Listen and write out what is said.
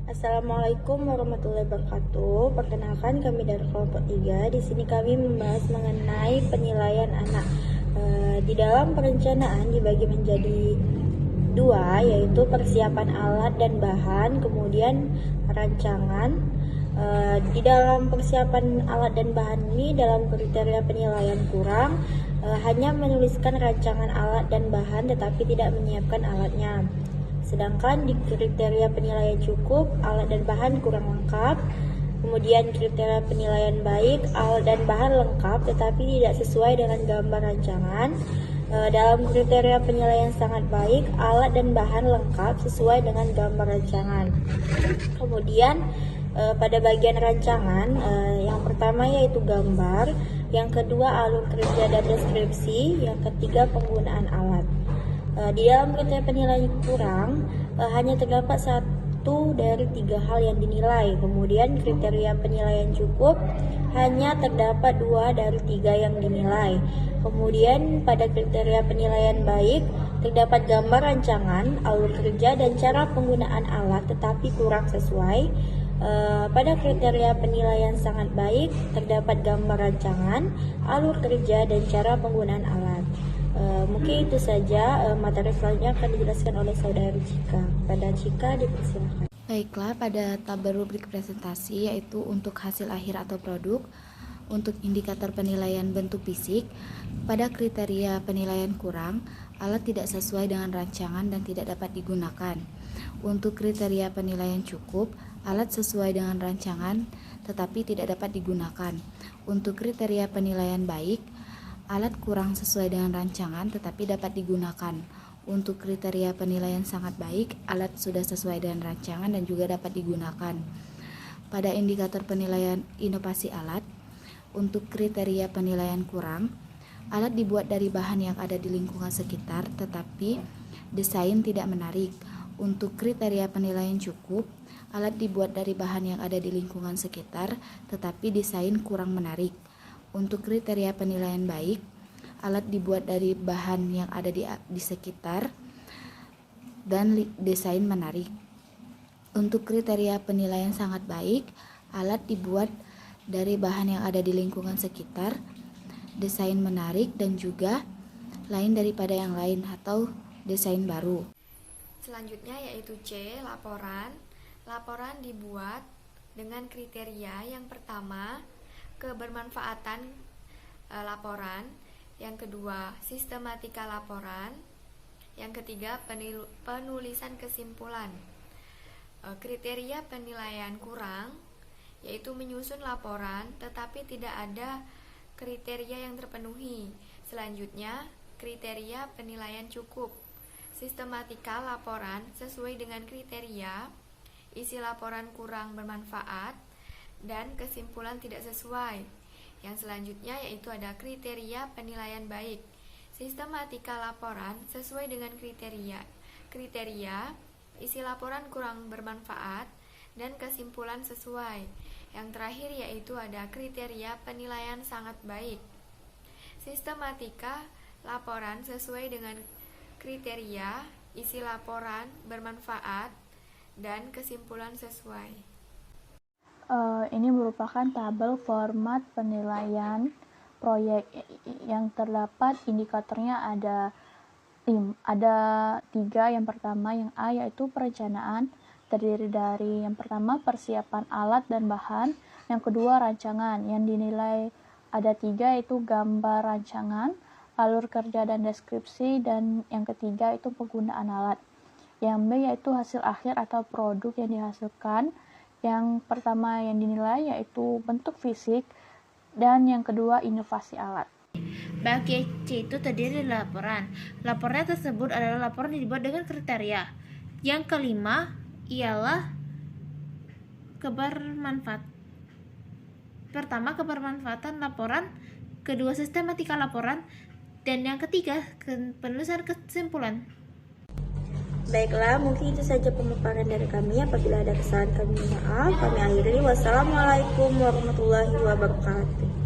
Assalamualaikum warahmatullahi wabarakatuh. Perkenalkan, kami dari kelompok 3. Di sini kami membahas mengenai penilaian anak. Di dalam perencanaan dibagi menjadi dua, yaitu persiapan alat dan bahan, kemudian rancangan. Di dalam persiapan alat dan bahan ini, dalam kriteria penilaian kurang, hanya menuliskan rancangan alat dan bahan tetapi tidak menyiapkan alatnya. Sedangkan di kriteria penilaian cukup, alat dan bahan kurang lengkap. Kemudian kriteria penilaian baik, alat dan bahan lengkap tetapi tidak sesuai dengan gambar rancangan. Dalam kriteria penilaian sangat baik, alat dan bahan lengkap sesuai dengan gambar rancangan. Kemudian pada bagian rancangan, yang pertama yaitu gambar, yang kedua alur kerja dan deskripsi, yang ketiga penggunaan alat. Di dalam kriteria penilaian kurang, hanya terdapat satu dari 3 hal yang dinilai. Kemudian kriteria penilaian cukup, hanya terdapat 2 dari 3 yang dinilai. Kemudian pada kriteria penilaian baik, terdapat gambar rancangan, alur kerja, dan cara penggunaan alat tetapi kurang sesuai. Pada kriteria penilaian sangat baik, terdapat gambar rancangan, alur kerja, dan cara penggunaan alat. Mungkin itu saja. Materi selanjutnya akan dijelaskan oleh saudari Cika. Pada Cika dipersilakan. Baiklah, pada tabel rubrik presentasi yaitu untuk hasil akhir atau produk, untuk indikator penilaian bentuk fisik, pada kriteria penilaian kurang, alat tidak sesuai dengan rancangan dan tidak dapat digunakan. Untuk kriteria penilaian cukup, alat sesuai dengan rancangan tetapi tidak dapat digunakan. Untuk kriteria penilaian baik, alat kurang sesuai dengan rancangan tetapi dapat digunakan. Untuk kriteria penilaian sangat baik, alat sudah sesuai dengan rancangan dan juga dapat digunakan. Pada indikator penilaian inovasi alat, untuk kriteria penilaian kurang, alat dibuat dari bahan yang ada di lingkungan sekitar tetapi desain tidak menarik. Untuk kriteria penilaian cukup, alat dibuat dari bahan yang ada di lingkungan sekitar tetapi desain kurang menarik. Untuk kriteria penilaian baik, alat dibuat dari bahan yang ada di sekitar dan desain menarik. Untuk kriteria penilaian sangat baik, alat dibuat dari bahan yang ada di lingkungan sekitar, desain menarik, dan juga lain daripada yang lain atau desain baru. Selanjutnya yaitu C, laporan. Laporan dibuat dengan kriteria yang pertama, kebermanfaatan laporan, yang kedua sistematika laporan, yang ketiga penulisan kesimpulan. Kriteria penilaian kurang yaitu menyusun laporan tetapi tidak ada kriteria yang terpenuhi. Selanjutnya kriteria penilaian cukup, sistematika laporan sesuai dengan kriteria, isi laporan kurang bermanfaat, dan kesimpulan tidak sesuai. Yang selanjutnya yaitu ada kriteria penilaian baik, sistematika laporan sesuai dengan kriteria, isi laporan kurang bermanfaat, dan kesimpulan sesuai. Yang terakhir yaitu ada kriteria penilaian sangat baik, sistematika laporan sesuai dengan kriteria, isi laporan bermanfaat, dan kesimpulan sesuai. Ini merupakan tabel format penilaian proyek yang terdapat indikatornya ada 3. Yang pertama yang A yaitu perencanaan, terdiri dari yang pertama persiapan alat dan bahan, yang kedua rancangan, yang dinilai ada 3 yaitu gambar rancangan, alur kerja dan deskripsi, dan yang ketiga itu penggunaan alat. Yang B yaitu hasil akhir atau produk yang dihasilkan. Yang pertama yang dinilai yaitu bentuk fisik, dan yang kedua inovasi alat. Bagian C itu terdiri dari laporan. Laporan tersebut adalah laporan yang dibuat dengan kriteria. Yang kelima ialah kebermanfaatan laporan, kedua sistematika laporan, dan yang ketiga penulisan kesimpulan. Baiklah, mungkin itu saja pemaparan dari kami. Apabila ada kesalahan kami maaf. Kami akhiri. Wassalamualaikum warahmatullahi wabarakatuh.